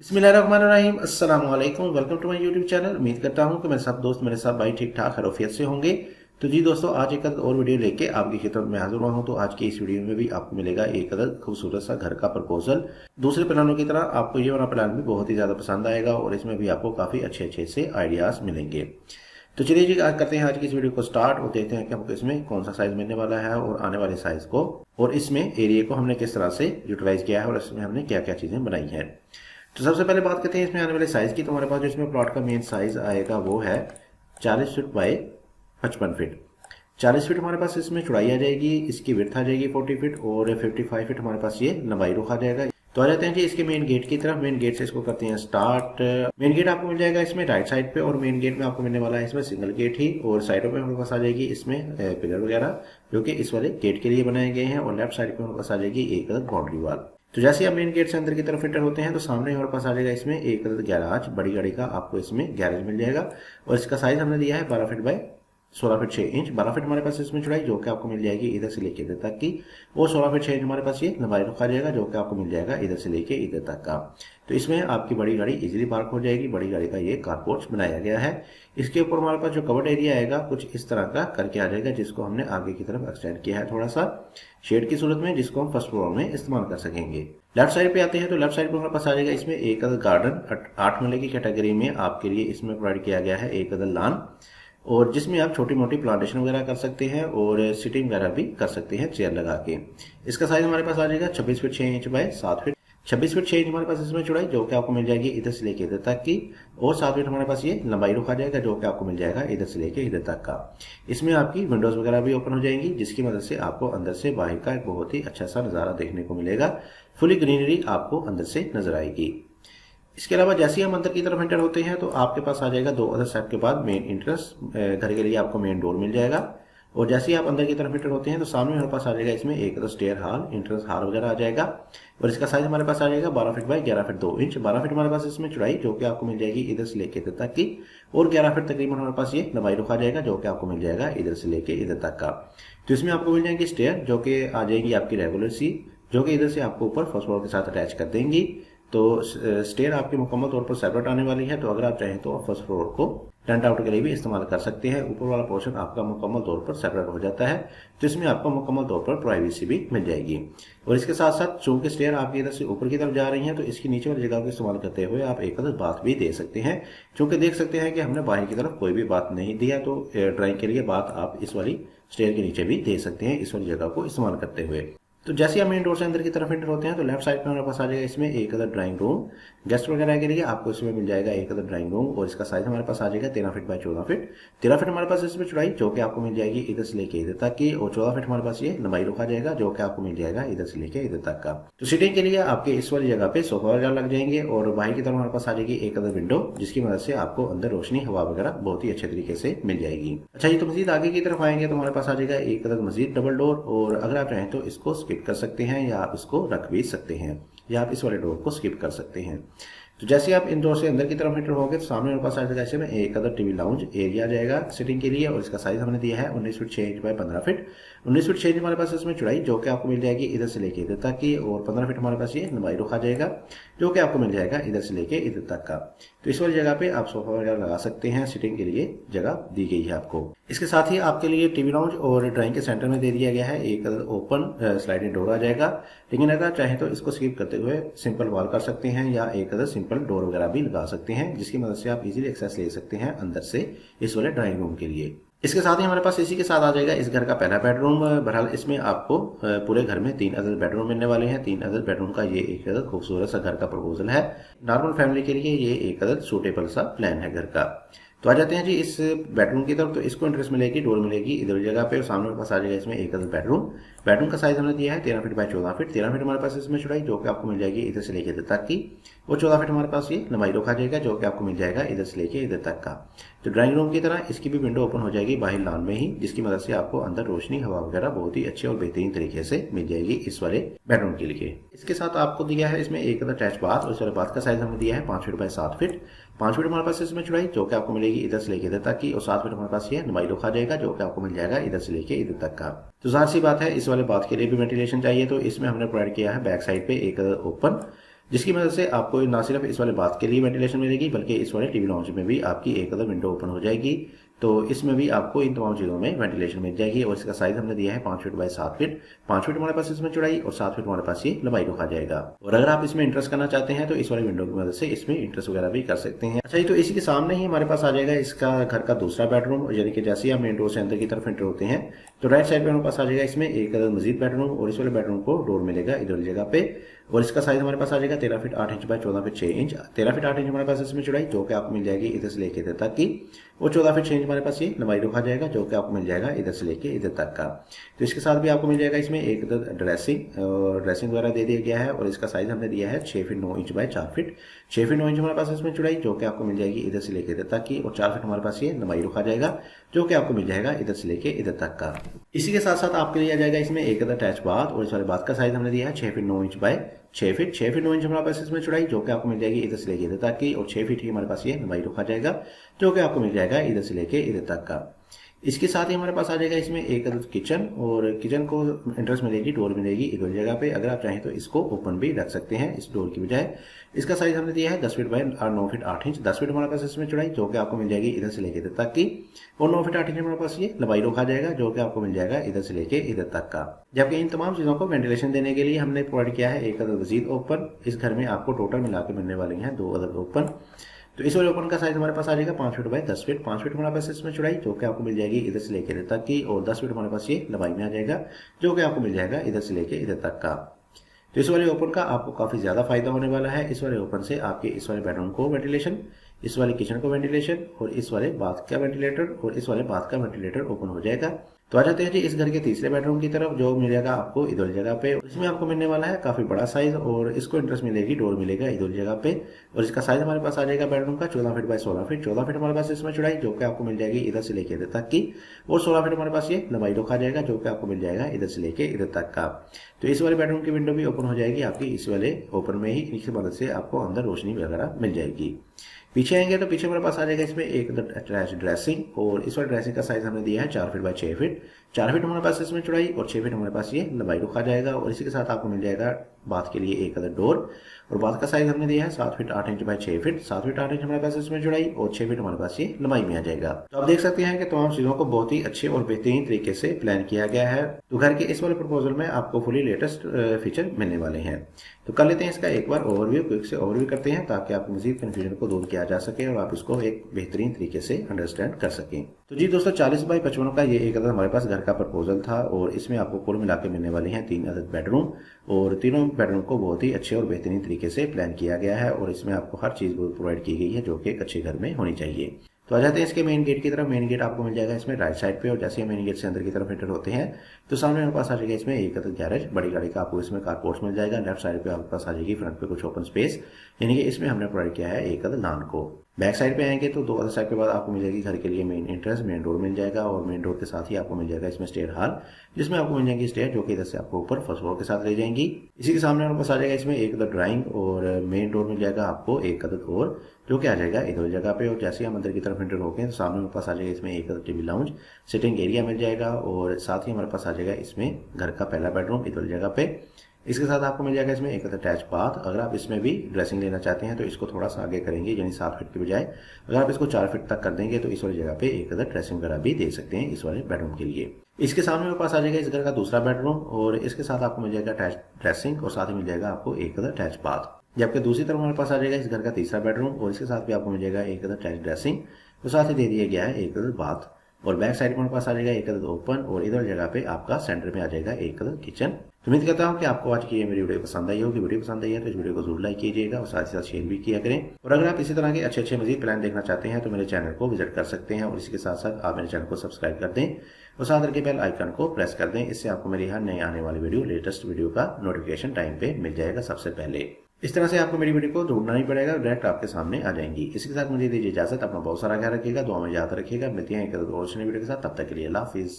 बिस्मिल्लाहिर्रहमानिर्रहीम अस्सलाम वालेकुम। Welcome to my YouTube channel. उम्मीद करता हूं कि मेरे सब दोस्त मेरे साथ भाई ठीक ठाक खैरियत से होंगे। तो जी दोस्तों, आज एक और वीडियो लेके आपकी खिदमत में हाजिर हुआ हूं। तो आज की इस वीडियो में भी आपको मिलेगा एक खूबसूरत सा घर का प्रपोजल। दूसरे प्लानों की तरह आपको ये वाला प्लान भी बहुत ही ज़्यादा पसंद आएगा और इसमें भी आपको काफ़ी अच्छे अच्छे से आइडियाज़ मिलेंगे। तो चलिए जी, आज करते हैं आज की इस वीडियो को स्टार्ट और देखते हैं कि हमको इसमें कौन सा साइज मिलने वाला है और आने वाले साइज को और इसमें एरिया को हमने किस तरह से यूटिलाइज किया है और इसमें हमने क्या क्या चीज़ें बनाई हैं। तो सबसे पहले बात करते हैं इसमें आने वाले साइज़ की। तो हमारे पास जो इसमें प्लॉट का मेन साइज़ आएगा वो है 40 फीट बाय 55 फीट। 40 फीट हमारे पास इसमें चौड़ाई आ जाएगी, इसकी विड्थ आ जाएगी 40 फीट और 55 फीट हमारे पास ये लंबाई रुख आ जाएगा। तो आ जाते हैं जी इसके मेन गेट की तरफ। मेन गेट से इसको करते हैं स्टार्ट। मेन गेट आपको मिल जाएगा इसमें राइट साइड पे और मेन गेट में आपको मिलने वाला है इसमें सिंगल गेट ही और साइडों पे हमारे पास आ जाएगी इसमें पिलर वगैरह जो कि इस वाले गेट के लिए बनाए गए हैं और लेफ्ट साइड पे हमारे पास आ जाएगी एक बाउंड्री वाल। तो जैसे आप मेन गेट से अंदर की तरफ एंटर होते हैं तो सामने हमारे पास आ जाएगा इसमें एक गैराज, बड़ी गाड़ी का आपको इसमें गैरेज मिल जाएगा और इसका साइज हमने दिया है 12 feet by 16 feet 6 inch. 12 feet हमारे पास इसमें चौड़ाई जो कि आपको मिल जाएगी इधर से लेके इधर तक की और 16 फीट 6 इंच हमारे पास ये लंबाई रखा जाएगा जो कि आपको मिल जाएगा इधर से लेके इधर तक का। तो इसमें आपकी बड़ी गाड़ी इजीली पार्क हो जाएगी। बड़ी गाड़ी का ये कारपोर्च बनाया गया है। इसके ऊपर हमारे पास जो कवर्ड एरिया आएगा कुछ इस तरह का करके आ जाएगा जिसको हमने आगे की तरफ एक्सटेंड किया है थोड़ा सा शेड की सूरत में, जिसको हम फर्स्ट फ्लोर में इस्तेमाल कर सकेंगे। लेफ्ट साइड पे आते हैं तो लेफ्ट साइड पे हमारे पास आ जाएगा इसमें एक गार्डन 8 मरले की कैटेगरी में आपके लिए इसमें प्रोवाइड किया गया है एक लान और जिसमें आप छोटी मोटी प्लांटेशन वगैरह कर सकते हैं और सिटिंग वगैरह भी कर सकते हैं चेयर लगा के। इसका साइज हमारे पास आ जाएगा 26 feet 6 inch by 7 feet. 26 feet 6 inch हमारे पास इसमें चौड़ाई जो कि आपको मिल जाएगी इधर से लेके इधर तक की और 7 फीट हमारे पास ये लंबाई रुख आ जाएगा जो कि आपको मिल जाएगा इधर से लेके इधर तक का। इसमें आपकी विंडोज वगैरह भी ओपन हो जाएंगी जिसकी मदद से आपको अंदर से बाहर का एक बहुत ही अच्छा सा नज़ारा देखने को मिलेगा। फुली ग्रीनरी आपको अंदर से नजर आएगी। इसके अलावा जैसे ही हम अंदर की तरफ एंटर होते हैं तो आपके पास आ जाएगा 2 अदर स्टेप के बाद मेन एंट्रेंस। घर के लिए आपको मेन डोर मिल जाएगा और जैसे ही आप अंदर की तरफ एंटर होते हैं तो सामने हमारे पास आ जाएगा इसमें एक other stair hall, entrance hall वगैरह आ जाएगा और इसका साइज हमारे पास आ जाएगा 12 feet by 11 feet 2 inch. 12 feet हमारे पास इसमें चौड़ाई जो कि आपको मिल जाएगी इधर से लेके इधर तक की और 11 फीट तकरीबन हमारे पास ये लंबाई रुख आ जाएगा जो कि आपको मिल जाएगा इधर से लेके इधर तक का। तो इसमें आपको मिल जाएंगी स्टेयर जो कि आ जाएंगी आपकी रेगुलर सी जो कि इधर से आपको ऊपर फर्स्ट फ्लोर के साथ अटैच कर देंगी। तो स्टेयर आपकी मुकम्मल तौर पर सेपरेट आने वाली है। तो अगर आप चाहें तो आप फर्स्ट फ्लोर को टेंट आउट के लिए भी इस्तेमाल कर सकते हैं। ऊपर वाला पोर्शन आपका मुकम्मल तौर पर सेपरेट हो जाता है तो इसमें आपको मुकम्मल तौर पर प्राइवेसी भी मिल जाएगी। और इसके साथ साथ चूंकि स्टेयर आपकी इधर से ऊपर की तरफ जा रही हैं तो इसकी नीचे वाली जगह को इस्तेमाल करते हुए आप एक अदर बात भी दे सकते हैं। चूंकि देख सकते हैं कि हमने बाहर की तरफ कोई भी बात नहीं दिया तो ड्राइंग के लिए बात आप इस वाली स्टेयर के नीचे भी दे सकते हैं इस वाली जगह को इस्तेमाल करते हुए। तो जैसे ही आप मेन डोर से अंदर की तरफ एंटर होते हैं तो लेफ्ट साइड पे हमारे पास आ जाएगा इसमें एक अदर ड्राइंग रूम। गेस्ट वगैरह के लिए आपको इसमें मिल जाएगा एक अदर ड्राइंग रूम और इसका साइज हमारे पास आ जाएगा 13 फीट बाय 14 फीट। 13 फीट हमारे पास इसमें चौड़ाई जो कि आपको मिल जाएगी इधर से लेके इधर तक की और 14 फीट हमारे पास ये लंबाई रुख आ जाएगा जो कि आपको मिल जाएगा इधर से लेके इधर तक का। तो सीटिंग के लिए आपके इस वाली जगह पे सोफा वगैरह लग जाएंगे और बाहर की तरफ हमारे पास आ जाएगी एक अदर विंडो जिसकी मदद से आपको अंदर रोशनी हवा वगैरह बहुत ही अच्छे तरीके से मिल जाएगी। अच्छा जी, तो मजीद आगे की तरफ आएंगे तो हमारे पास आ जाएगा एक अदर मजीद डबल डोर और अगर आप चाहें तो इसको स्किप कर सकते हैं या आप इसको रख भी सकते हैं या आप इस वाले डोर को स्किप कर सकते हैं। तो जैसे आप इन डोर से अंदर की तरफ एंटर होंगे तो सामने हमारे पास आ जाएगा इसमें एक अदर टीवी लाउंज एरिया आ जाएगा सिटिंग के लिए और इसका साइज हमने दिया है 19 feet 6 inch by 15 feet. 19 feet 6 inch हमारे पास इसमें चौड़ाई जो कि आपको मिल जाएगी इधर से लेके इधर तक की और 15 फीट हमारे पास ये लंबाई रुख आ जाएगा जो कि आपको मिल जाएगा इधर से लेके इधर तक का। तो इस वाली जगह पे आप सोफा वगैरह लगा सकते हैं, सिटिंग के लिए जगह दी गई है आपको। इसके साथ ही आपके लिए टीवी लाउंज और ड्राइंग के सेंटर में दे दिया गया है एक ओपन स्लाइडिंग डोर आ जाएगा। लेकिन अगर चाहें तो इसको स्किप करते हुए सिंपल वॉल कर सकते हैं या एक अदर सिंपल डोर वगैरह भी लगा सकते हैं जिसकी मदद से आप इजीली एक्सेस ले सकते हैं अंदर से इस वाले ड्राइंग रूम के लिए। इसके साथ ही हमारे पास इसी के साथ आ जाएगा इस घर का पहला बेडरूम। बहरहाल इसमें आपको पूरे घर में 3 अदर बेडरूम मिलने वाले हैं। 3 अदर बेडरूम का ये एक अदर खूबसूरत सा घर का प्रपोजल है। नॉर्मल फैमिली के लिए ये एक अदर सूटेबल सा प्लान है घर का। तो आ जाते हैं जी इस बेडरूम की तरफ। तो इसको एंट्रेंस मिलेगी, डोर मिलेगी इधर जगह पे और सामने पास आ जाएगा इसमें एक अदर बेडरूम। बेडरूम का साइज हमने दिया है 13 फीट बाय 14 फीट। 13 फीट हमारे पास इसमें चौड़ाई जो कि आपको मिल जाएगी इधर से लेके इधर तक की और 14 फीट हमारे पास ये लंबाई रुख आ जाएगा जो कि आपको मिल जाएगा इधर से लेके इधर तक का। तो ड्राइंग रूम की तरह इसकी भी विंडो ओपन हो जाएगी बाहर लॉन में ही जिसकी मदद से आपको अंदर रोशनी हवा वगैरह बहुत ही अच्छे और बेहतरीन तरीके से मिल जाएगी इस वाले बेडरूम के लिए। इसके साथ आपको दिया है इसमें एक अदर अटैच बाथ और इस वाले बाथ का साइज हमने दिया है 5 फीट बाय 7 फीट। 5 फीट हमारे पास इसमें चौड़ाई जो कि आपको मिलेगी इधर से लेके इधर तक की और 7 फीट हमारे पास ये लंबाई रुख आ जाएगा जो कि आपको मिल जाएगा इधर से लेके इधर तक का। तो जाहिर सी बात है इस वाले बाथ के लिए भी वेंटिलेशन चाहिए तो इसमें हमने प्रोवाइड किया है बैक साइड पे एक ओपन जिसकी मदद से आपको ना सिर्फ इस वाले बाथ के लिए वेंटिलेशन मिलेगी बल्कि इस वाले टीवी लाउंज में भी आपकी एक अदर विंडो ओपन हो जाएगी। तो इसमें भी आपको इन तमाम चीज़ों में वेंटिलेशन मिल जाएगी। और इसका साइज हमने दिया है 5 फीट बाय 7 फीट। 5 फीट हमारे पास इसमें चौड़ाई और 7 फीट हमारे पास ये लंबाई रखा जाएगा। और अगर आप इसमें इंटरेस्ट करना चाहते हैं तो इस वाली विंडो की मदद से इसमें इंटरेस्ट वगैरह भी कर सकते हैं। अच्छा जी, तो इसी के सामने ही हमारे पास आ जाएगा इसका घर का दूसरा बेडरूम, यानी कि जैसे ही आप मेन डोर से अंदर की तरफ एंटर होते हैं तो राइट साइड पे हमारे पास आ जाएगा इसमें एक मजीद बेडरूम। और इस वाले बेडरूम को डोर मिलेगा इधर जगह पे। और इसका साइज हमारे पास आ जाएगा 13 feet 8 inch by 14 feet 6 inch. 13 feet 8 inch हमारे पास इसमें चौड़ाई, जो कि आपको मिल जाएगी इधर से लेके इधर तक की। और 14 फीट 6 इंच हमारे पास ये लंबाई रखा जाएगा, जो कि आपको मिल जाएगा इधर से लेके इधर तक का। तो इसके साथ भी आपको मिल जाएगा इसमें एक ड्रेसिंग वगैरह दे दिया गया है। और इसका साइज हमने दिया है 6 feet 9 inch by 4 feet. 6 feet 9 inch हमारे पास इसमें चौड़ाई, जो कि आपको मिल जाएगी इधर से लेके इधर तक की। और 4 फीट हमारे पास ये लंबाई रखा जाएगा, जो कि आपको मिल जाएगा इधर से लेके इधर तक का। इसी के साथ साथ आपके लिए आ जाएगा इसमें एक अटैच बाथ। और इस वाले बाथ का साइज हमने दिया है 6 feet 9 inch by 6 feet. 6 feet 9 inch हमारे पास इसमें चौड़ाई, जो कि आपको मिल जाएगी इधर से लेके इधर तक की। और 6 फीट ही हमारे पास ये लंबाई रखा जाएगा, जो कि आपको मिल जाएगा इधर से लेके इधर तक का। इसके साथ ही हमारे पास आ जाएगा इसमें एक किचन। और किचन को एंट्रेंस मिलेगी, डोर मिलेगी इधर जगह पे। अगर आप चाहें तो इसको ओपन भी रख सकते हैं इस डोर की बजाय। इसका साइज हमने दिया है 10 feet by 9 feet 8 inch. 10 feet हमारे पास इसमें चौड़ाई, जो कि आपको मिल जाएगी इधर से लेके इधर तक की। और 9 फीट 8 इंच हमारे पास ये लंबाई रखा जाएगा, जो कि आपको मिल जाएगा इधर से लेके इधर तक का। जबकि इन तमाम चीज़ों को वेंटिलेशन देने के लिए हमने प्रोवाइड किया है एक अदद मजीद ओपन। इस घर में आपको टोटल मिला के मिलने वाली हैं 2 अदद ओपन। तो इस वाले ओपन का साइज हमारे पास आ जाएगा 5 फीट बाय 10 फीट। 5 फीट हमारे पास इसमें चौड़ाई, जो कि आपको मिल जाएगी इधर से लेके इधर तक की। और 10 फीट हमारे पास ये लंबाई में आ जाएगा, जो कि आपको मिल जाएगा इधर से लेके इधर तक का। तो इस वाले ओपन का आपको काफ़ी ज़्यादा फायदा होने वाला है। इस वाले ओपन से आपके इस वाले बेडरूम को वेंटिलेशन, इस वाले किचन को वेंटिलेशन, और इस वाले बाथ का वेंटिलेटर और इस वाले बाथ का वेंटिलेटर ओपन हो जाएगा। तो आ जाते हैं जी इस घर के तीसरे बेडरूम की तरफ, जो मिलेगा आपको इधर जगह पे। इसमें आपको मिलने वाला है काफ़ी बड़ा साइज। और इसको इंटरेस्ट मिलेगी, डोर मिलेगा इधर जगह पे। और इसका साइज हमारे पास आ जाएगा बेडरूम का 14 फीट बाय 16 फीट। 14 फीट हमारे पास इसमें चौड़ाई, जो कि आपको मिल जाएगी इधर से लेके इधर तक की। और 16 फीट हमारे पास ये लंबाई रखा जाएगा, जो कि आपको मिल जाएगा इधर से लेके इधर तक का। तो इस वाले बेडरूम की विंडो भी ओपन हो जाएगी आपकी इस वाले ओपन में ही। इसकी मदद से आपको अंदर रोशनी वगैरह मिल जाएगी। पीछे आएंगे तो पीछे हमारे पास आ जाएगा इसमें एक अटैच ड्रेसिंग। और इस वाले ड्रेसिंग का साइज हमने दिया है 4 फीट बाय 6 फीट। 4 फीट हमारे पास इसमें चौड़ाई और 6 फीट हमारे पास ये लंबाई रखा जाएगा। और इसी के साथ आपको मिल जाएगा बाथ के लिए एक अदर डोर। और बाथ का साइज हमने दिया है 7 feet 8 inch by 6 feet. 7 feet 8 inch हमारे पास इसमें चौड़ाई और 6 फीट हमारे पास ये लंबाई में आ जाएगा। तो आप देख सकते हैं कि तमाम चीज़ों को बहुत ही अच्छे और बेहतरीन तरीके से प्लान किया गया है। तो घर के इस वाले प्रपोजल में आपको फुली लेटेस्ट फीचर मिलने वाले हैं। तो कर लेते हैं इसका एक बार ओवरव्यू, क्विक से ओवरव्यू करते हैं, ताकि आपको मजीद कन्फ्यूजन को दूर किया जा सके और आप इसको एक बेहतरीन तरीके से अंडरस्टैंड कर सकें। तो जी दोस्तों, 40 बाई 55 का ये एक अदद हमारे पास घर का प्रपोजल था। और इसमें आपको कुल मिला के मिलने वाले हैं 3 अदद बेडरूम। और तीनों बेडरूम को बहुत ही अच्छे और बेहतरीन तरीके से प्लान किया गया है। और इसमें आपको हर चीज़ प्रोवाइड की गई है जो कि एक अच्छे घर में होनी चाहिए। तो आ जाते हैं इसके मेन गेट की तरफ। मेन गेट आपको मिल जाएगा इसमें राइट साइड पे। और जैसे ही मेन गेट से अंदर की तरफ एंटर होते हैं तो सामने हमारे पास आ जाएगा इसमें एक अदद गैरेज, बड़ी गाड़ी का आपको इसमें कारपोर्ट्स मिल जाएगा। लेफ्ट साइड पे आपके पास आ जाएगी फ्रंट पे कुछ ओपन स्पेस, यानी कि इसमें हमने प्रोवाइड किया है एक अदद लॉन को। बैक साइड पे आएंगे तो 2 अदर साइड के बाद आपको मिल जाएगी घर के लिए मेन एंट्रेंस, मेन डोर मिल जाएगा। और मेन डोर के साथ ही आपको मिल जाएगा इसमें स्टेयर हॉल, जिसमें आपको मिल जाएंगी स्टेयर, जो कि इधर से आपको ऊपर फर्स्ट फ्लोर के साथ ले जाएंगी। इसी के सामने हमारे पास आ जाएगा इसमें एक अदद ड्राइंग। और मेन डोर मिल जाएगा आपको एक अदद और, जो कि आ जाएगा इधर जगह पे। और जैसे ही हम अंदर की तरफ एंटर होके तो सामने हमारे पास आ जाएगा इसमें एक अदद टीवी लाउंज, सिटिंग एरिया मिल जाएगा। और साथ ही हमारे पास आ जाएगा इसमें घर का पहला बेडरूम इधर जगह पे। इसके साथ आपको मिल जाएगा इसमें एक अटैच बाथ। अगर आप इसमें भी ड्रेसिंग लेना चाहते हैं तो इसको थोड़ा सा आगे करेंगे, यानी 7 फीट की बजाय अगर आप इसको 4 फीट तक कर देंगे तो इस वाली जगह पे एक अदर ड्रेसिंग वगैरह भी दे सकते हैं इस वाले बेडरूम के लिए। इसके सामने मेरे पास आ जाएगा इस घर का दूसरा बेडरूम। और इसके साथ आपको मिल जाएगा अटैच ड्रेसिंग और साथ ही मिल जाएगा आपको एक अदर अटैच बाथ। जबकि दूसरी तरफ हमारे पास आ जाएगा इस घर का तीसरा बेडरूम। और इसके साथ भी आपको मिल जाएगा एक अदर अटैच ड्रेसिंग, तो साथ ही दे दिया गया है एक अदर बाथ। और बैक साइड में हमारे पास आ जाएगा एक अदद ओपन। और इधर जगह पे आपका सेंटर में आ जाएगा एक अदद किचन। तो उम्मीद करता हूँ कि आपको आज की ये मेरी वीडियो पसंद आई होगी। वीडियो पसंद आई है तो इस वीडियो को जरूर लाइक कीजिएगा और साथ ही साथ शेयर भी किया करें। और अगर आप इसी तरह के अच्छे मजीद प्लान देखना चाहते हैं तो मेरे चैनल को विजिट कर सकते हैं। और इसके साथ साथ आप मेरे चैनल को सब्सक्राइब कर दें और साथ रखे बेल आइकन को प्रेस कर दें। इससे आपको मेरी हर नई आने वाली वीडियो, लेटेस्ट वीडियो का नोटिफिकेशन टाइम पे मिल जाएगा सबसे पहले। इस तरह से आपको मेरी वीडियो को ढूंढना नहीं पड़ेगा, डायरेक्ट आपके सामने आ जाएंगी। इसके साथ मुझे दीजिए इजाजत। अपना बहुत सारा ख्याल रखिएगा, दुआ में याद रखिएगा। मिलते हैं एक और वीडियो के साथ, तब तक के लिए अल्लाह हाफिज़।